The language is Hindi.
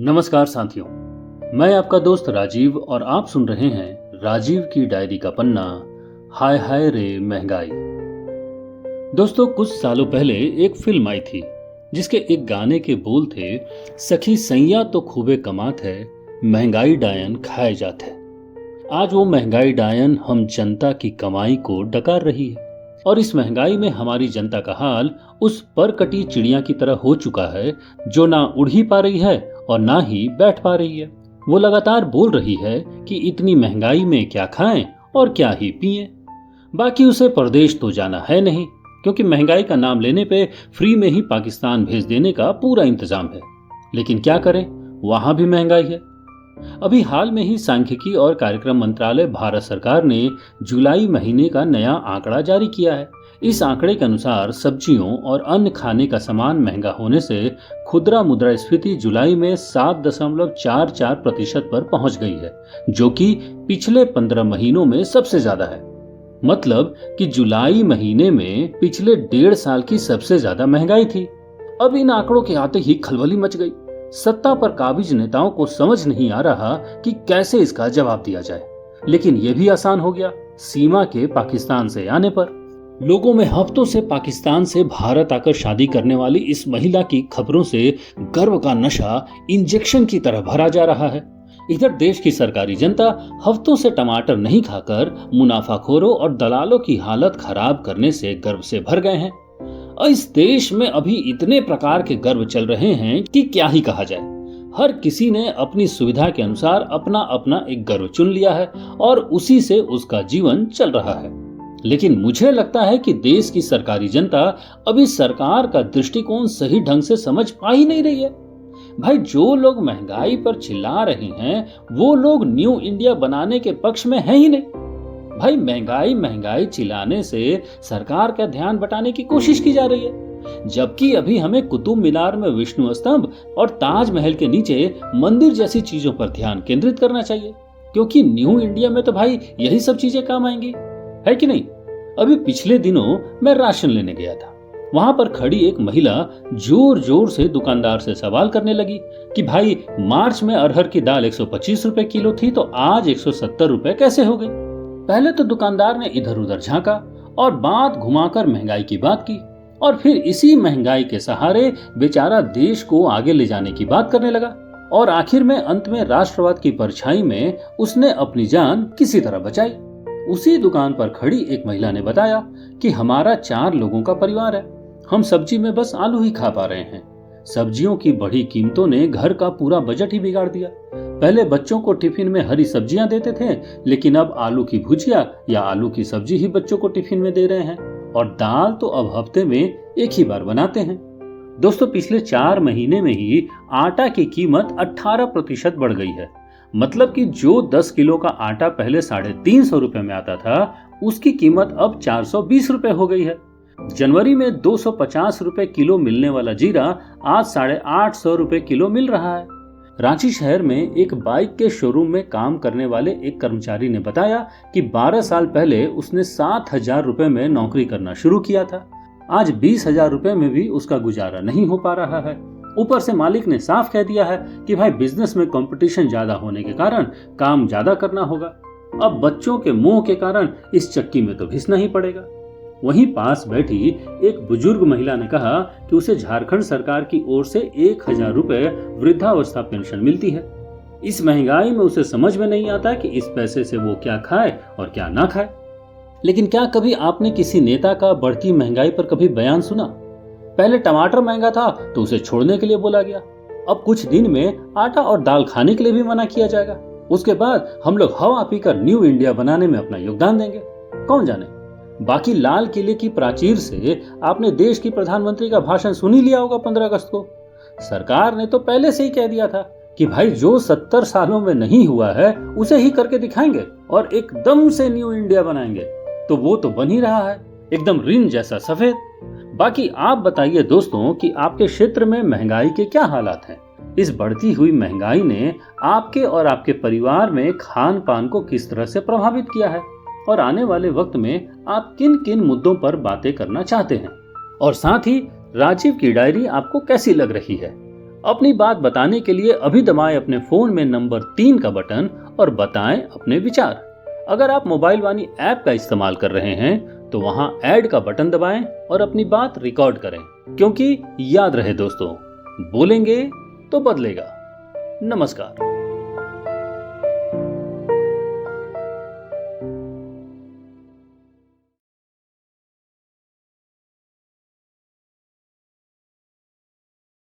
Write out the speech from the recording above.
नमस्कार साथियों, मैं आपका दोस्त राजीव और आप सुन रहे हैं राजीव की डायरी का पन्ना हाय हाय रे महंगाई। दोस्तों, कुछ सालों पहले एक फिल्म आई थी जिसके एक गाने के बोल थे, सखी सैया तो खूबे कमात है, महंगाई डायन खाए जात है। आज वो महंगाई डायन हम जनता की कमाई को डकार रही है और इस महंगाई में हमारी जनता का हाल उस पर कटी चिड़िया की तरह हो चुका है जो ना उड़ ही पा रही है और ना ही बैठ पा रही है। वो लगातार बोल रही है कि इतनी महंगाई में क्या खाएं और क्या ही पिएं। बाकी उसे परदेश तो जाना है नहीं, क्योंकि महंगाई का नाम लेने पे फ्री में ही पाकिस्तान भेज देने का पूरा इंतजाम है। लेकिन क्या करें, वहां भी महंगाई है। अभी हाल में ही सांख्यिकी और कार्यक्रम मंत्रालय भारत सरकार ने जुलाई महीने का नया आंकड़ा जारी किया है। इस आंकड़े के अनुसार सब्जियों और अन्य खाने का सामान महंगा होने से खुदरा मुद्रास्फीति जुलाई में 7.44% पर पहुंच गई है, जो कि पिछले 15 महीनों में सबसे ज्यादा है। मतलब कि जुलाई महीने में पिछले 1.5 साल की सबसे ज्यादा महंगाई थी। अब इन आंकड़ों के आते ही खलबली मच गई। सत्ता पर काबिज नेताओं को समझ नहीं आ रहा कि कैसे इसका जवाब दिया जाए, लेकिन यह भी आसान हो गया सीमा के पाकिस्तान से आने पर। लोगों में हफ्तों से पाकिस्तान से भारत आकर शादी करने वाली इस महिला की खबरों से गर्व का नशा इंजेक्शन की तरह भरा जा रहा है। इधर देश की सरकारी जनता हफ्तों से टमाटर नहीं खाकर मुनाफाखोरों और दलालों की हालत खराब करने से गर्व से भर गए हैं। इस देश में अभी इतने प्रकार के गर्व चल रहे हैं कि क्या ही कहा जाए। हर किसी ने अपनी सुविधा के अनुसार अपना अपना एक गर्व चुन लिया है और उसी से उसका जीवन चल रहा है। लेकिन मुझे लगता है कि देश की सरकारी जनता अभी सरकार का दृष्टिकोण सही ढंग से समझ पा ही नहीं रही है। भाई, जो लोग महंगाई पर चिल्ला रहे हैं वो लोग न्यू इंडिया बनाने के पक्ष में है ही नहीं। भाई, महंगाई महंगाई चिल्लाने से सरकार का ध्यान बटाने की कोशिश की जा रही है, जबकि अभी हमें कुतुब मीनार में विष्णु स्तंभ और ताजमहल के नीचे मंदिर जैसी चीजों पर ध्यान केंद्रित करना चाहिए, क्योंकि न्यू इंडिया में तो भाई यही सब चीजें काम आएंगी, है कि नहीं। अभी पिछले दिनों मैं राशन लेने गया था। वहां पर खड़ी एक महिला जोर जोर से दुकानदार से सवाल करने लगी कि भाई, मार्च में अरहर की दाल 125 रुपए किलो थी तो आज 170 रुपए कैसे हो गई। पहले तो दुकानदार ने इधर उधर झांका और बात घुमाकर महंगाई की बात की और फिर इसी महंगाई के सहारे बेचारा देश को आगे ले जाने की बात करने लगा और आखिर में अंत में राष्ट्रवाद की परछाई में उसने अपनी जान किसी तरह बचाई। उसी दुकान पर खड़ी एक महिला ने बताया कि हमारा 4 लोगों का परिवार है, हम सब्जी में बस आलू ही खा पा रहे हैं। सब्जियों की बढ़ी कीमतों ने घर का पूरा बजट ही बिगाड़ दिया। पहले बच्चों को टिफिन में हरी सब्जियां देते थे, लेकिन अब आलू की भुजिया या आलू की सब्जी ही बच्चों को टिफिन में दे रहे हैं और दाल तो अब हफ्ते में एक ही बार बनाते हैं। दोस्तों, पिछले 4 महीने में ही आटा की कीमत 18% बढ़ गई है। मतलब कि जो 10 किलो का आटा पहले 350 रुपए में आता था, उसकी कीमत अब 420 रुपए हो गई है। जनवरी में 250 रुपए किलो मिलने वाला जीरा आज 850 रुपए किलो मिल रहा है। रांची शहर में एक बाइक के शोरूम में काम करने वाले एक कर्मचारी ने बताया कि 12 साल पहले उसने 7,000 रुपए में नौकरी करना शुरू किया था। आज 20,000 रुपए में भी उसका गुजारा नहीं हो पा रहा है। ऊपर से मालिक ने साफ कह दिया है कि भाई, बिजनेस में कंपटीशन ज्यादा होने के कारण काम ज्यादा करना होगा। अब बच्चों के मोह के कारण इस चक्की में तो घिसना ही पड़ेगा। वहीं पास बैठी एक बुजुर्ग महिला ने कहा कि उसे झारखंड सरकार की ओर से 1,000 रुपए वृद्धावस्था पेंशन मिलती है। इस महंगाई में उसे समझ में नहीं आता कि इस पैसे से वो क्या खाए और क्या ना खाए। लेकिन क्या कभी आपने किसी नेता का बढ़ती महंगाई पर कभी बयान सुना? पहले टमाटर महंगा था तो उसे छोड़ने के लिए बोला गया, अब कुछ दिन में आटा और दाल खाने के लिए भी मना किया जाएगा। उसके बाद हम लोग हवा पीकर न्यू इंडिया बनाने में अपना योगदान देंगे। कौन जाने। बाकी लाल किले की प्राचीर से आपने देश की प्रधानमंत्री का भाषण सुन ही लिया होगा 15 अगस्त को। सरकार ने तो पहले से ही कह दिया था कि भाई, जो 70 सालों में नहीं हुआ है उसे ही करके दिखाएंगे और एकदम से न्यू इंडिया बनाएंगे। तो वो तो बन ही रहा है, एकदम रिन जैसा सफेद। बाकी आप बताइए दोस्तों कि आपके क्षेत्र में महंगाई के क्या हालात हैं। इस बढ़ती हुई महंगाई ने आपके और आपके परिवार में खान पान को किस तरह से प्रभावित किया है और आने वाले वक्त में आप किन किन मुद्दों पर बातें करना चाहते हैं। और साथ ही राजीव की डायरी आपको कैसी लग रही है, अपनी बात बताने के लिए अभी दबाएं अपने फोन में नंबर 3 का बटन और बताएं अपने विचार। अगर आप मोबाइल वाणी ऐप का इस्तेमाल कर रहे हैं तो वहां ऐड का बटन दबाएं और अपनी बात रिकॉर्ड करें, क्योंकि याद रहे दोस्तों, बोलेंगे तो बदलेगा। नमस्कार।